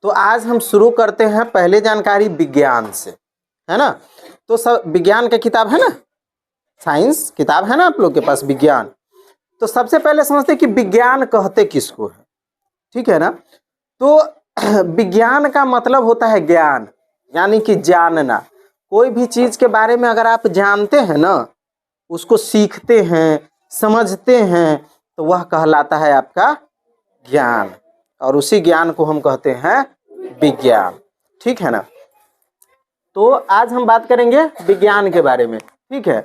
तो आज हम शुरू करते हैं पहले जानकारी विज्ञान से, है ना। तो सब विज्ञान का किताब है ना, साइंस किताब है ना आप लोग के पास विज्ञान। तो सबसे पहले समझते हैं कि विज्ञान कहते किसको है, ठीक है ना। तो विज्ञान का मतलब होता है ज्ञान, यानी कि जानना। कोई भी चीज के बारे में अगर आप जानते हैं ना, उसको सीखते हैं, समझते हैं, तो वह कहलाता है आपका ज्ञान, और उसी ज्ञान को हम कहते हैं विज्ञान, ठीक है ना। तो आज हम बात करेंगे विज्ञान के बारे में, ठीक है।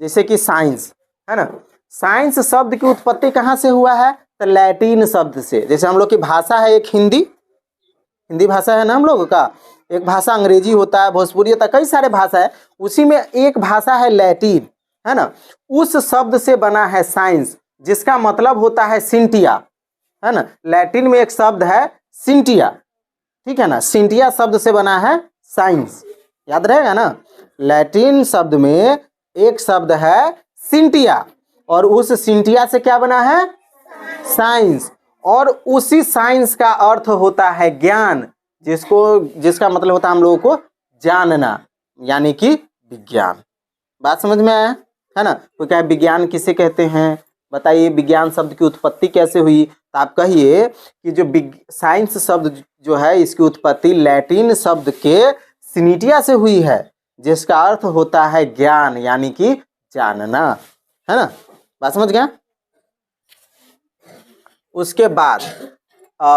जैसे कि साइंस है ना, साइंस शब्द की उत्पत्ति कहाँ से हुआ है, तो लैटिन शब्द से। जैसे हम लोग की भाषा है एक हिंदी भाषा है ना हम लोगों का, एक भाषा अंग्रेजी होता है, भोजपुरी होता है, कई सारे भाषा है, उसी में एक भाषा है लैटिन, है ना। उस शब्द से बना है साइंस, जिसका मतलब होता है सिंटिया, है ना। लैटिन में एक शब्द है सिंटिया, ठीक है ना। सिंटिया शब्द से बना है साइंस, याद रहेगा ना। लैटिन शब्द में एक शब्द है सिंटिया, और उस सिंटिया से क्या बना है, साइंस। और उसी साइंस का अर्थ होता है ज्ञान, जिसका मतलब होता है हम लोगों को जानना, यानी कि विज्ञान। बात समझ में आया, है ना। तो क्या विज्ञान किसे कहते हैं, बताइए। विज्ञान शब्द की उत्पत्ति कैसे हुई, तो आप कहिए कि जो साइंस शब्द जो है, इसकी उत्पत्ति लैटिन शब्द के सिनिटिया से हुई है, जिसका अर्थ होता है ज्ञान, यानी कि जानना, है ना। बात समझ गया। उसके बाद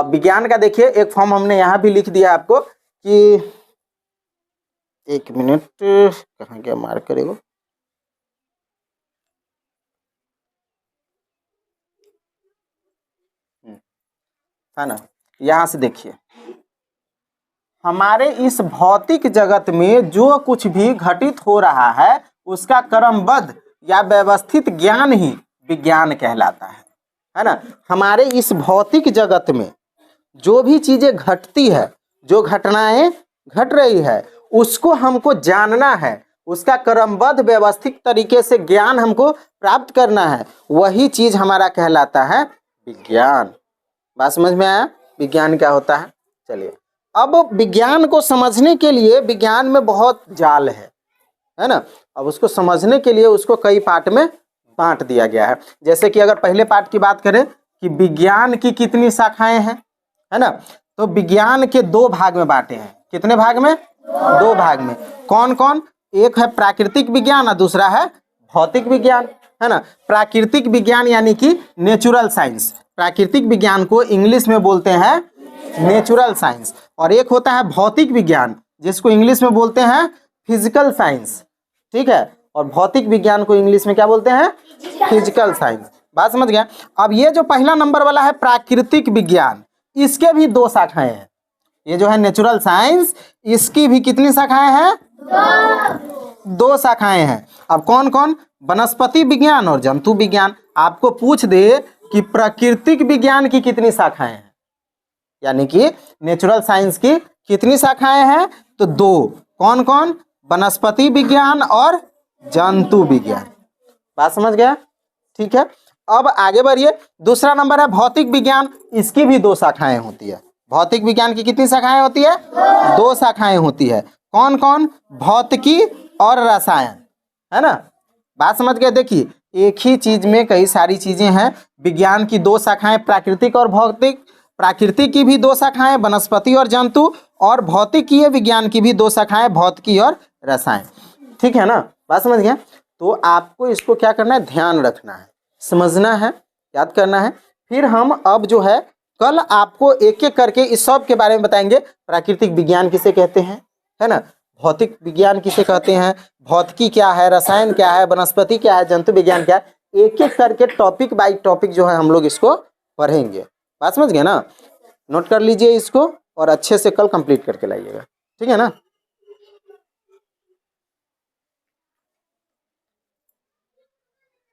विज्ञान का देखिए एक फॉर्म हमने यहाँ भी लिख दिया आपको कि, एक मिनट कहाँ गया मार्क करेगा, है ना। यहाँ से देखिए, हमारे इस भौतिक जगत में जो कुछ भी घटित हो रहा है, उसका क्रमबद्ध या व्यवस्थित ज्ञान ही विज्ञान कहलाता है ना। हमारे इस भौतिक जगत में जो भी चीजें घटती है, जो घटनाएं घट रही है, उसको हमको जानना है, उसका क्रमबद्ध व्यवस्थित तरीके से ज्ञान हमको प्राप्त करना है, वही चीज हमारा कहलाता है विज्ञान। बात समझ में आया, विज्ञान क्या होता है। चलिए, अब विज्ञान को समझने के लिए विज्ञान में बहुत जाल है ना। अब उसको समझने के लिए उसको कई पार्ट में बांट दिया गया है। जैसे कि अगर पहले पार्ट की बात करें कि विज्ञान की कितनी शाखाएं हैं, है ना, तो विज्ञान के दो भाग में बांटे हैं। कितने भाग में, दो भाग में। कौन कौन, एक है प्राकृतिक विज्ञान और दूसरा है भौतिक विज्ञान, है ना। प्राकृतिक विज्ञान यानी कि नेचुरल साइंस, प्राकृतिक विज्ञान को इंग्लिश में बोलते हैं नेचुरल साइंस। और एक होता है भौतिक विज्ञान, जिसको इंग्लिश में बोलते हैं फिजिकल साइंस, ठीक है। और भौतिक विज्ञान को इंग्लिश में क्या बोलते हैं, फिजिकल साइंस। बात समझ गया। अब ये जो पहला नंबर वाला है प्राकृतिक विज्ञान, इसके भी दो शाखाएं हैं। ये जो है नेचुरल साइंस, इसकी भी कितनी शाखाएं हैं, दो शाखाएं हैं। अब कौन कौन, वनस्पति विज्ञान और जंतु विज्ञान। आपको पूछ दे कि प्राकृतिक विज्ञान की कितनी शाखाएं हैं, यानी कि नेचुरल साइंस की कितनी शाखाएं हैं, तो दो। कौन कौन, वनस्पति विज्ञान और जंतु विज्ञान। बात समझ गया, ठीक है। अब आगे बढ़िए, दूसरा नंबर है भौतिक विज्ञान, इसकी भी दो शाखाएं होती है। भौतिक विज्ञान की कितनी शाखाएं होती है, दो शाखाएं होती है। कौन कौन, भौतिकी और रसायन, है ना। बात समझ गए। देखिए, एक ही चीज में कई सारी चीजें हैं। विज्ञान की दो शाखाएं प्राकृतिक और भौतिक, प्राकृतिक की भी दो शाखाएं वनस्पति और जंतु, और भौतिकीय विज्ञान की भी दो शाखाएं भौतिकी और रसायन, ठीक है ना। बात समझ गया। तो आपको इसको क्या करना है, ध्यान रखना है, समझना है, याद करना है। फिर हम अब जो है कल आपको एक एक करके इस सब के बारे में बताएंगे। प्राकृतिक विज्ञान किसे कहते हैं, है ना, भौतिक विज्ञान किसे कहते हैं, भौतिकी क्या है, रसायन क्या है, वनस्पति क्या है, जंतु विज्ञान क्या है, एक एक करके टॉपिक बाय टॉपिक जो है हम लोग इसको पढ़ेंगे। बात समझ गए ना। नोट कर लीजिए इसको और अच्छे से कल कंप्लीट करके लाइएगा, ठीक है ना।